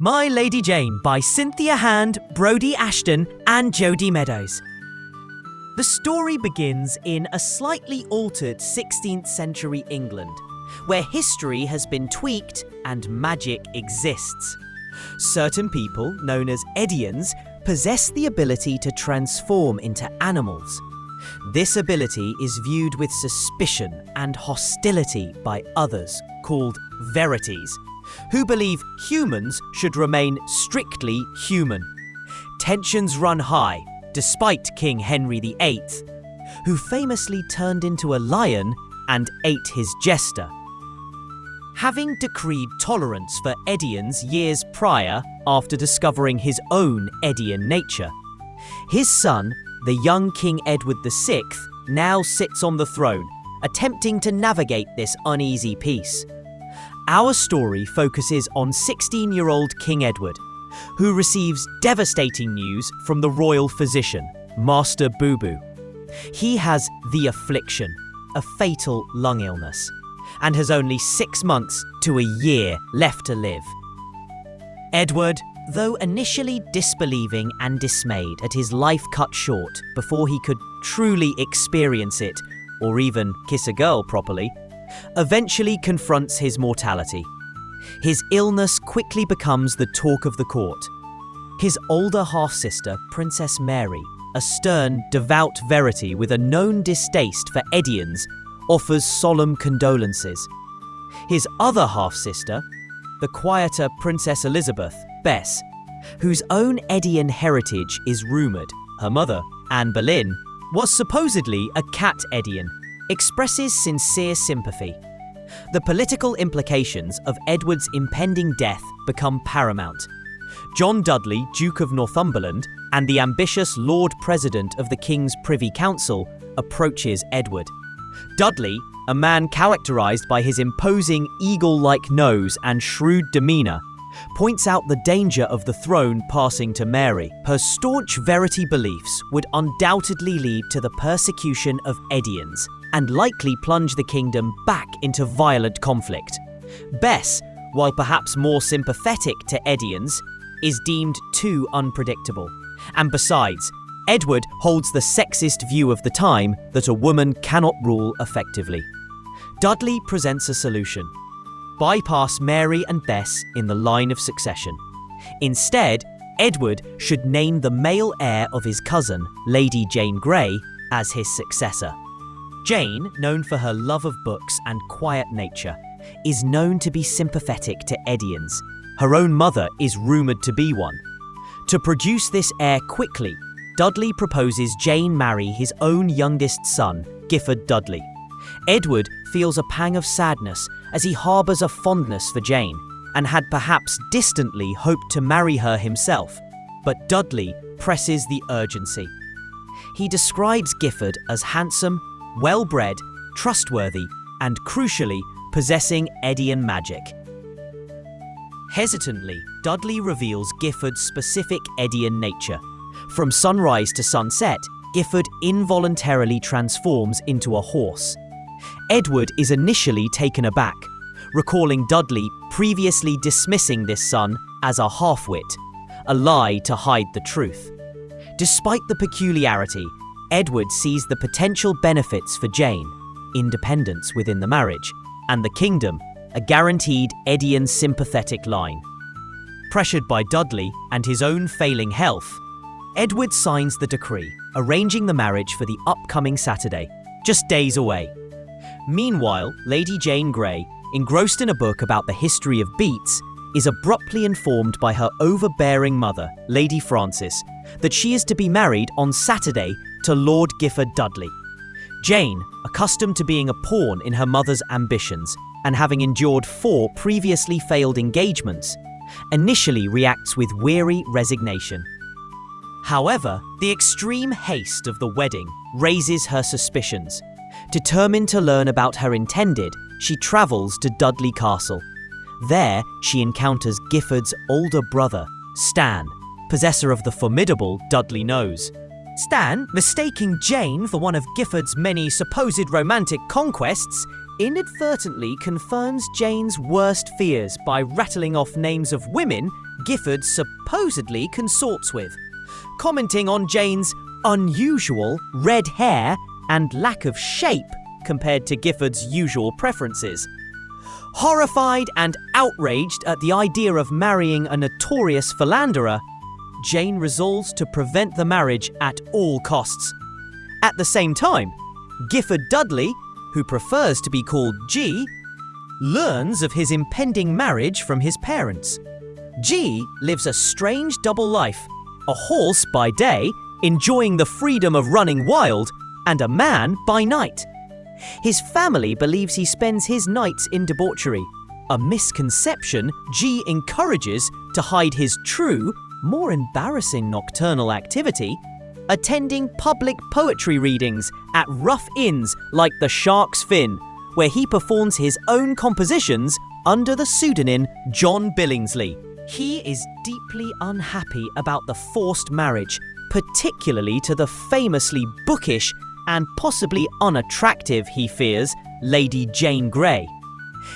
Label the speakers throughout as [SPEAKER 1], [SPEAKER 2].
[SPEAKER 1] My Lady Jane by Cynthia Hand, Brodi Ashton and Jodi Meadows. The story begins in a slightly altered 16th century England, where history has been tweaked and magic exists. Certain people, known as Edians, possess the ability to transform into animals. This ability is viewed with suspicion and hostility by others, called verities, who believe humans should remain strictly human. Tensions run high, despite King Henry VIII, who famously turned into a lion and ate his jester. Having decreed tolerance for Edians years prior after discovering his own Edian nature, his son, the young King Edward VI, now sits on the throne, attempting to navigate this uneasy peace. Our story focuses on 16-year-old King Edward, who receives devastating news from the royal physician, Master Boo Boo. He has the affliction, a fatal lung illness, and has only 6 months to a year left to live. Edward, though initially disbelieving and dismayed at his life cut short before he could truly experience it or even kiss a girl properly, eventually confronts his mortality. His illness quickly becomes the talk of the court. His older half-sister, Princess Mary, a stern, devout verity with a known distaste for Edians, offers solemn condolences. His other half-sister, the quieter Princess Elizabeth, Bess, whose own Edian heritage is rumoured, her mother, Anne Boleyn, was supposedly a cat Edian, expresses sincere sympathy. The political implications of Edward's impending death become paramount. John Dudley, Duke of Northumberland, and the ambitious Lord President of the King's Privy Council, approaches Edward. Dudley, a man characterised by his imposing eagle-like nose and shrewd demeanour, points out the danger of the throne passing to Mary. Her staunch verity beliefs would undoubtedly lead to the persecution of Edians and likely plunge the kingdom back into violent conflict. Bess, while perhaps more sympathetic to Edians, is deemed too unpredictable. And besides, Edward holds the sexist view of the time that a woman cannot rule effectively. Dudley presents a solution. Bypass Mary and Bess in the line of succession. Instead, Edward should name the male heir of his cousin, Lady Jane Grey, as his successor. Jane, known for her love of books and quiet nature, is known to be sympathetic to Edians. Her own mother is rumoured to be one. To produce this heir quickly, Dudley proposes Jane marry his own youngest son, Gifford Dudley. Edward feels a pang of sadness as he harbours a fondness for Jane and had perhaps distantly hoped to marry her himself, but Dudley presses the urgency. He describes Gifford as handsome, well-bred, trustworthy, and crucially, possessing Edian magic. Hesitantly, Dudley reveals Gifford's specific Edian nature. From sunrise to sunset, Gifford involuntarily transforms into a horse. Edward is initially taken aback, recalling Dudley previously dismissing this son as a half-wit, a lie to hide the truth. Despite the peculiarity, Edward sees the potential benefits for Jane, independence within the marriage, and the kingdom, a guaranteed Edian sympathetic line. Pressured by Dudley and his own failing health, Edward signs the decree, arranging the marriage for the upcoming Saturday, just days away. Meanwhile, Lady Jane Grey, engrossed in a book about the history of beets, is abruptly informed by her overbearing mother, Lady Frances, that she is to be married on Saturday to Lord Gifford Dudley. Jane, accustomed to being a pawn in her mother's ambitions and having endured 4 previously failed engagements, initially reacts with weary resignation. However, the extreme haste of the wedding raises her suspicions. Determined to learn about her intended, she travels to Dudley Castle. There, she encounters Gifford's older brother, Stan, possessor of the formidable Dudley nose. Stan, mistaking Jane for one of Gifford's many supposed romantic conquests, inadvertently confirms Jane's worst fears by rattling off names of women Gifford supposedly consorts with, commenting on Jane's unusual red hair and lack of shape compared to Gifford's usual preferences. Horrified and outraged at the idea of marrying a notorious philanderer, Jane resolves to prevent the marriage at all costs. At the same time, Gifford Dudley, who prefers to be called G, learns of his impending marriage from his parents. G lives a strange double life, a horse by day, enjoying the freedom of running wild, and a man by night. His family believes he spends his nights in debauchery, a misconception G encourages to hide his true, more embarrassing nocturnal activity, attending public poetry readings at rough inns like the Shark's Fin, where he performs his own compositions under the pseudonym John Billingsley. He is deeply unhappy about the forced marriage, particularly to the famously bookish and possibly unattractive, he fears, Lady Jane Grey.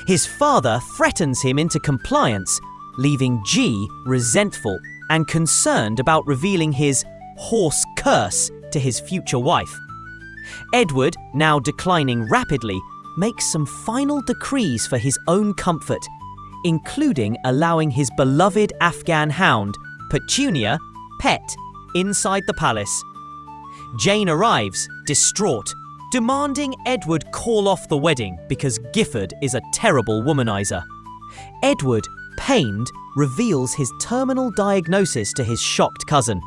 [SPEAKER 1] His father threatens him into compliance, leaving G resentful and concerned about revealing his horse curse to his future wife. Edward, now declining rapidly, makes some final decrees for his own comfort, including allowing his beloved Afghan hound, Petunia, pet, inside the palace. Jane arrives, distraught, demanding Edward call off the wedding because Gifford is a terrible womanizer. Edward, pained, reveals his terminal diagnosis to his shocked cousin.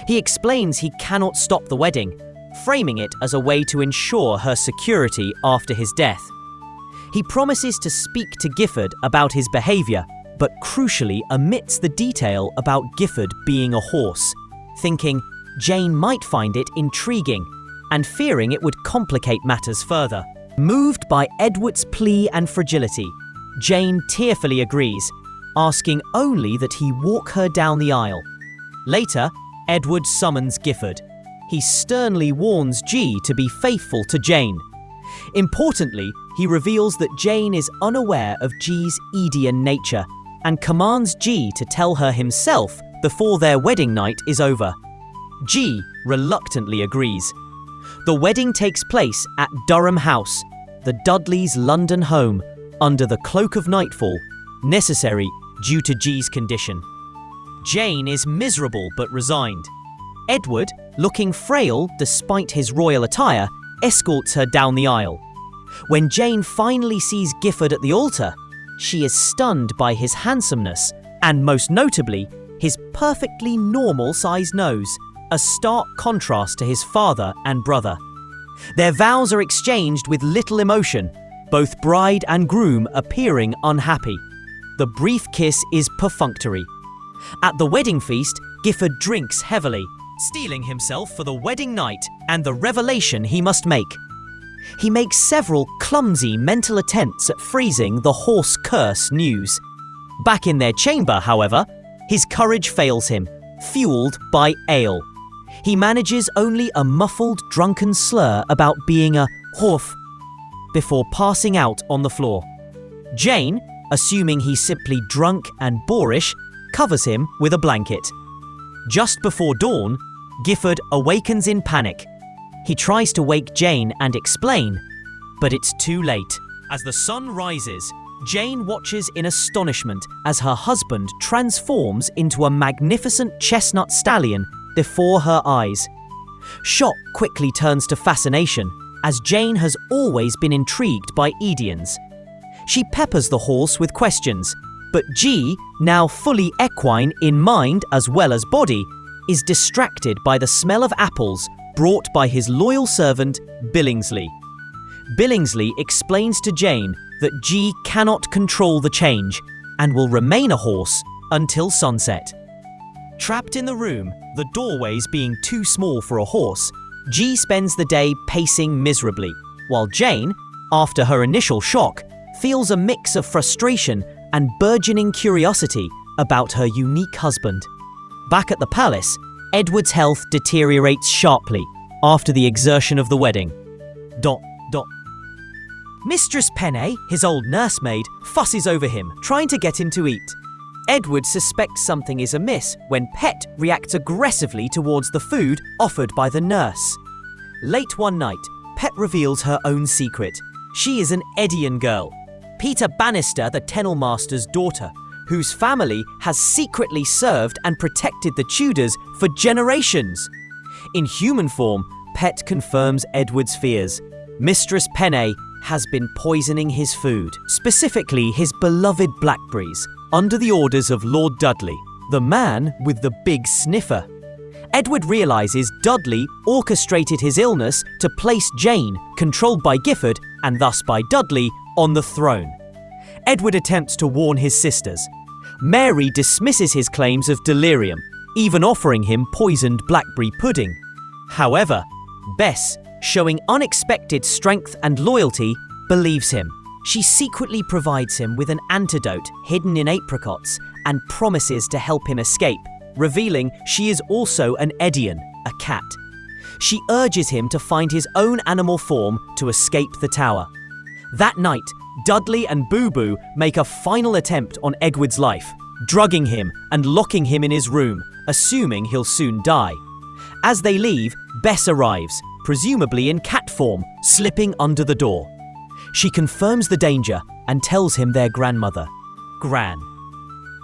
[SPEAKER 1] He explains he cannot stop the wedding, framing it as a way to ensure her security after his death. He promises to speak to Gifford about his behaviour, but crucially omits the detail about Gifford being a horse, thinking Jane might find it intriguing and fearing it would complicate matters further. Moved by Edward's plea and fragility, Jane tearfully agrees, asking only that he walk her down the aisle. Later, Edward summons Gifford. He sternly warns G to be faithful to Jane. Importantly, he reveals that Jane is unaware of G's Edian nature and commands G to tell her himself before their wedding night is over. G reluctantly agrees. The wedding takes place at Durham House, the Dudleys' London home, under the cloak of nightfall, necessary due to G's condition. Jane is miserable but resigned. Edward, looking frail despite his royal attire, escorts her down the aisle. When Jane finally sees Gifford at the altar, she is stunned by his handsomeness and, most notably, his perfectly normal-sized nose, a stark contrast to his father and brother. Their vows are exchanged with little emotion, both bride and groom appearing unhappy. The brief kiss is perfunctory. At the wedding feast, Gifford drinks heavily, steeling himself for the wedding night and the revelation he must make. He makes several clumsy mental attempts at freezing the horse curse news. Back in their chamber, however, his courage fails him, fueled by ale. He manages only a muffled, drunken slur about being a horf before passing out on the floor. Jane, assuming he's simply drunk and boorish, covers him with a blanket. Just before dawn, Gifford awakens in panic. He tries to wake Jane and explain, but it's too late. As the sun rises, Jane watches in astonishment as her husband transforms into a magnificent chestnut stallion before her eyes. Shock quickly turns to fascination, as Jane has always been intrigued by Edians. She peppers the horse with questions, but G, now fully equine in mind as well as body, is distracted by the smell of apples brought by his loyal servant, Billingsley. Billingsley explains to Jane that G cannot control the change and will remain a horse until sunset. Trapped in the room, the doorways being too small for a horse, G spends the day pacing miserably, while Jane, after her initial shock, feels a mix of frustration and burgeoning curiosity about her unique husband. Back at the palace, Edward's health deteriorates sharply after the exertion of the wedding. Mistress Penne, his old nursemaid, fusses over him, trying to get him to eat. Edward suspects something is amiss when Pet reacts aggressively towards the food offered by the nurse. Late one night, Pet reveals her own secret. She is an Edian girl, Peter Bannister, the Kennel Master's daughter, whose family has secretly served and protected the Tudors for generations. In human form, Pet confirms Edward's fears. Mistress Penne has been poisoning his food, specifically his beloved blackberries, under the orders of Lord Dudley, the man with the big sniffer. Edward realizes Dudley orchestrated his illness to place Jane, controlled by Gifford and thus by Dudley, on the throne. Edward attempts to warn his sisters. Mary dismisses his claims of delirium, even offering him poisoned blackberry pudding. However, Bess, showing unexpected strength and loyalty, believes him. She secretly provides him with an antidote hidden in apricots and promises to help him escape, revealing she is also an Edian, a cat. She urges him to find his own animal form to escape the tower. That night, Dudley and Boo Boo make a final attempt on Edward's life, drugging him and locking him in his room, assuming he'll soon die. As they leave, Bess arrives, presumably in cat form, slipping under the door. She confirms the danger and tells him their grandmother, Gran,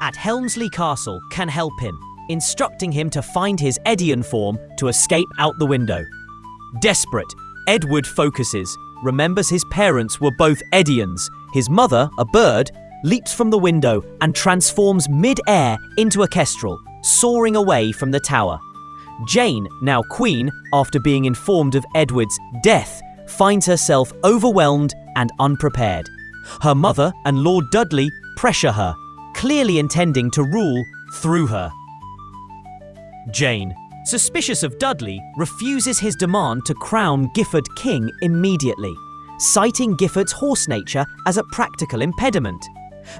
[SPEAKER 1] at Helmsley Castle, can help him, instructing him to find his Edian form to escape out the window. Desperate, Edward focuses, remembers his parents were both Edians. His mother, a bird, leaps from the window and transforms mid-air into a kestrel, soaring away from the tower. Jane, now queen, after being informed of Edward's death, finds herself overwhelmed and unprepared. Her mother and Lord Dudley pressure her, clearly intending to rule through her. Jane, suspicious of Dudley, refuses his demand to crown Gifford king immediately, citing Gifford's horse nature as a practical impediment.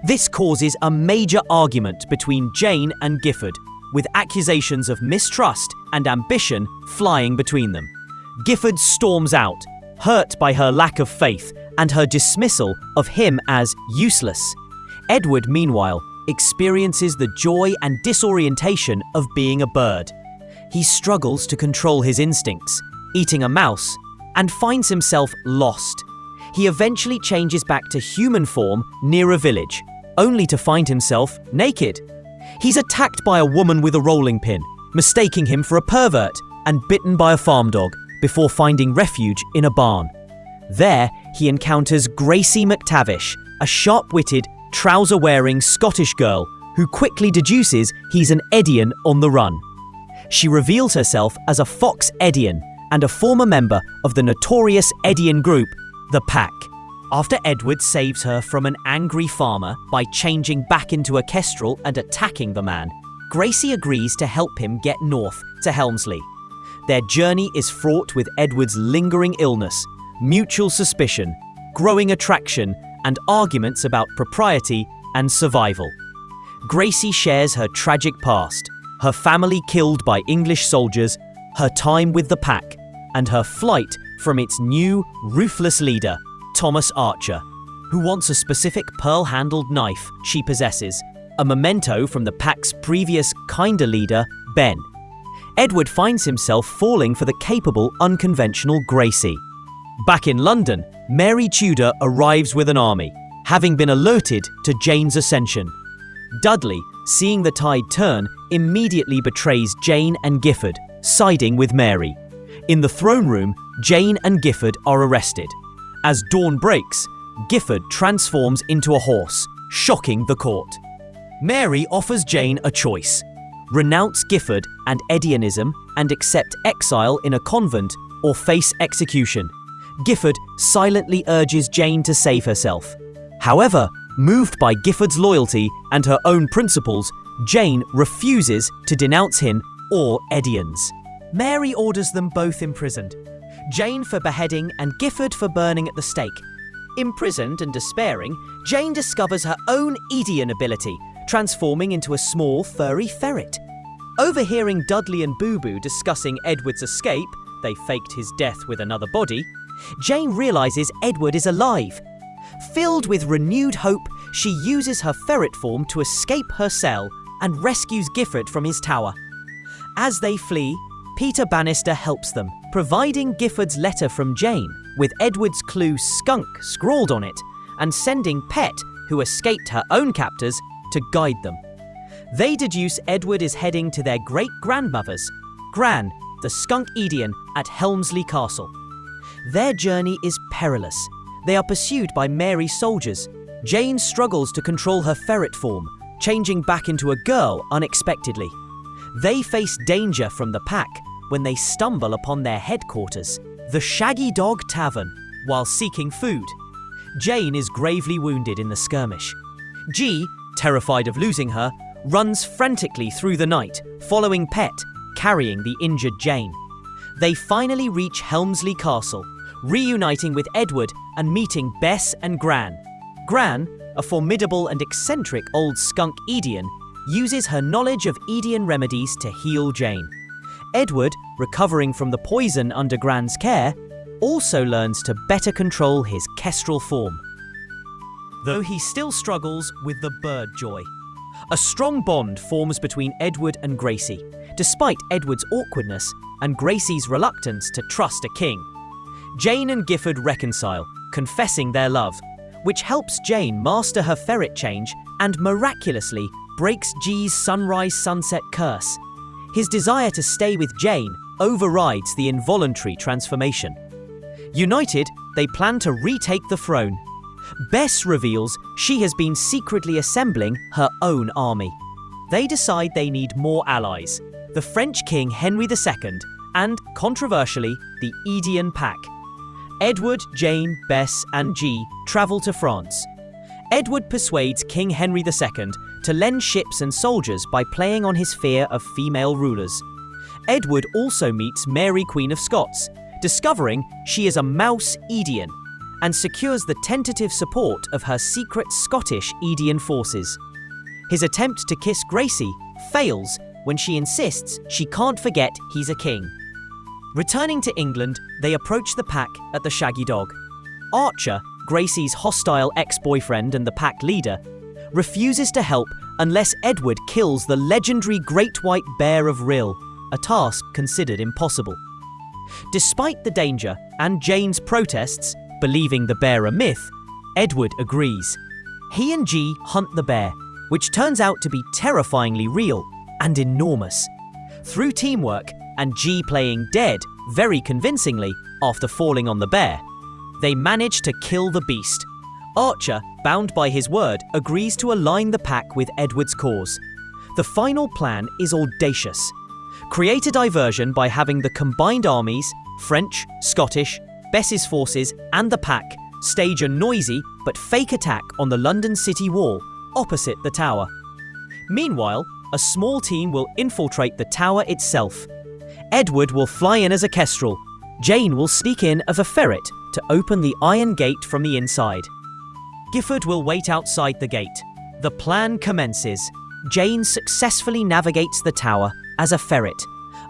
[SPEAKER 1] This causes a major argument between Jane and Gifford, with accusations of mistrust and ambition flying between them. Gifford storms out, hurt by her lack of faith and her dismissal of him as useless. Edward, meanwhile, experiences the joy and disorientation of being a bird. He struggles to control his instincts, eating a mouse, and finds himself lost. He eventually changes back to human form near a village, only to find himself naked. He's attacked by a woman with a rolling pin, mistaking him for a pervert, and bitten by a farm dog before finding refuge in a barn. There, he encounters Gracie McTavish, a sharp-witted, trouser-wearing Scottish girl who quickly deduces he's an Edian on the run. She reveals herself as a fox Edian and a former member of the notorious Edian group, the Pack. After Edward saves her from an angry farmer by changing back into a kestrel and attacking the man, Gracie agrees to help him get north to Helmsley. Their journey is fraught with Edward's lingering illness, mutual suspicion, growing attraction, and arguments about propriety and survival. Gracie shares her tragic past, her family killed by English soldiers, her time with the Pack, and her flight from its new, ruthless leader, Thomas Archer, who wants a specific pearl-handled knife she possesses, a memento from the Pack's previous kinder leader, Ben. Edward finds himself falling for the capable, unconventional Gracie. Back in London, Mary Tudor arrives with an army, having been alerted to Jane's ascension. Dudley, seeing the tide turn, immediately betrays Jane and Gifford, siding with Mary. In the throne room, Jane and Gifford are arrested. As dawn breaks, Gifford transforms into a horse, shocking the court. Mary offers Jane a choice: renounce Gifford and Edianism and accept exile in a convent, or face execution. Gifford silently urges Jane to save herself. However, moved by Gifford's loyalty and her own principles, Jane refuses to denounce him or Edians. Mary orders them both imprisoned, Jane for beheading and Gifford for burning at the stake. Imprisoned and despairing, Jane discovers her own Edian ability, transforming into a small, furry ferret. Overhearing Dudley and Boo Boo discussing Edward's escape, they faked his death with another body, Jane realizes Edward is alive. Filled with renewed hope, She uses her ferret form to escape her cell and rescues Gifford from his tower. As they flee, Peter Bannister helps them, providing Gifford's letter from Jane, with Edward's clue skunk scrawled on it, and sending Pet, who escaped her own captors, to guide them. They deduce Edward is heading to their great-grandmother's, Gran, the skunk Edian, at Helmsley Castle. Their journey is perilous. They are pursued by Mary's soldiers. Jane struggles to control her ferret form, changing back into a girl unexpectedly. They face danger from the pack when they stumble upon their headquarters, the Shaggy Dog Tavern, while seeking food. Jane is gravely wounded in the skirmish. G, terrified of losing her, runs frantically through the night, following Pet, carrying the injured Jane. They finally reach Helmsley Castle, reuniting with Edward and meeting Bess and Gran. Gran, a formidable and eccentric old skunk Edian, uses her knowledge of Edian remedies to heal Jane. Edward, recovering from the poison under Gran's care, also learns to better control his kestrel form, though he still struggles with the bird joy. A strong bond forms between Edward and Gracie, despite Edward's awkwardness and Gracie's reluctance to trust a king. Jane and Gifford reconcile, confessing their love, which helps Jane master her ferret change and miraculously breaks G's sunrise-sunset curse. His desire to stay with Jane overrides the involuntary transformation. United, they plan to retake the throne. Bess reveals she has been secretly assembling her own army. They decide they need more allies, the French King Henry II and, controversially, the Edian pack. Edward, Jane, Bess and G travel to France. Edward persuades King Henry II to lend ships and soldiers by playing on his fear of female rulers. Edward also meets Mary, Queen of Scots, discovering she is a mouse Edian, and secures the tentative support of her secret Scottish Edian forces. His attempt to kiss Gracie fails when she insists she can't forget he's a king. Returning to England, they approach the pack at the Shaggy Dog. Archer, Gracie's hostile ex-boyfriend and the pack leader, refuses to help unless Edward kills the legendary Great White Bear of Rill, a task considered impossible. Despite the danger and Jane's protests, believing the bear a myth, Edward agrees. He and G hunt the bear, which turns out to be terrifyingly real and enormous. Through teamwork and G playing dead very convincingly after falling on the bear, they manage to kill the beast. Archer, bound by his word, agrees to align the pack with Edward's cause. The final plan is audacious. Create a diversion by having the combined armies, French, Scottish, Bess's forces and the pack, stage a noisy but fake attack on the London City Wall opposite the tower. Meanwhile, a small team will infiltrate the tower itself. Edward will fly in as a kestrel. Jane will sneak in as a ferret to open the iron gate from the inside. Gifford will wait outside the gate. The plan commences. Jane successfully navigates the tower as a ferret,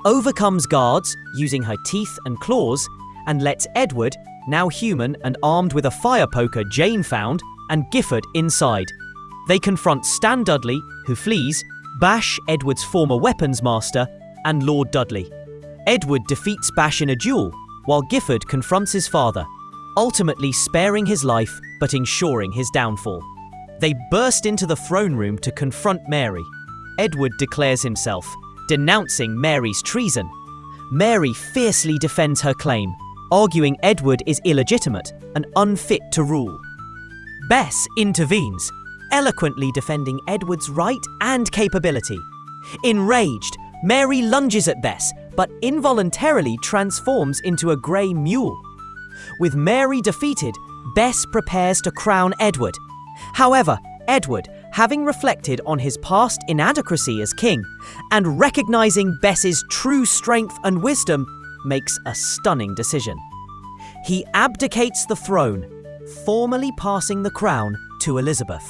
[SPEAKER 1] overcomes guards using her teeth and claws, and lets Edward, now human and armed with a fire poker Jane found, and Gifford inside. They confront Stan Dudley, who flees, Bash, Edward's former weapons master, and Lord Dudley. Edward defeats Bash in a duel, while Gifford confronts his father, ultimately sparing his life but ensuring his downfall. They burst into the throne room to confront Mary. Edward declares himself, denouncing Mary's treason. Mary fiercely defends her claim, arguing Edward is illegitimate and unfit to rule. Bess intervenes, eloquently defending Edward's right and capability. Enraged, Mary lunges at Bess, but involuntarily transforms into a grey mule. With Mary defeated, Bess prepares to crown Edward. However, Edward, having reflected on his past inadequacy as king, and recognizing Bess's true strength and wisdom, makes a stunning decision. He abdicates the throne, formally passing the crown to Elizabeth.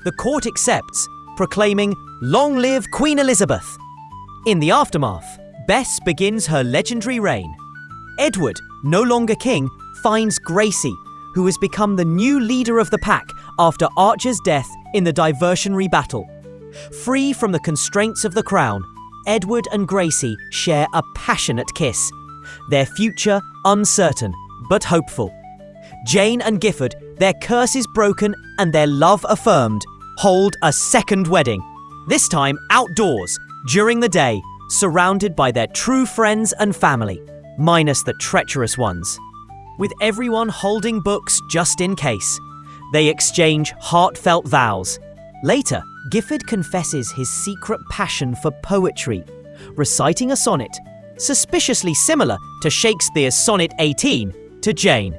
[SPEAKER 1] The court accepts, proclaiming, "Long live Queen Elizabeth!" In the aftermath, Bess begins her legendary reign. Edward, no longer king, finds Gracie, who has become the new leader of the pack after Archer's death in the diversionary battle. Free from the constraints of the crown, Edward and Gracie share a passionate kiss. Their future uncertain, but hopeful. Jane and Gifford, their curses broken and their love affirmed, hold a second wedding. This time outdoors, during the day, surrounded by their true friends and family, minus the treacherous ones. With everyone holding books just in case, they exchange heartfelt vows. Later, Gifford confesses his secret passion for poetry, reciting a sonnet, suspiciously similar to Shakespeare's Sonnet 18, to Jane.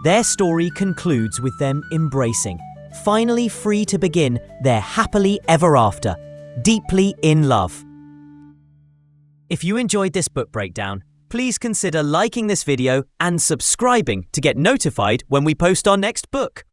[SPEAKER 1] Their story concludes with them embracing, finally free to begin their happily ever after, deeply in love. If you enjoyed this book breakdown, please consider liking this video and subscribing to get notified when we post our next book.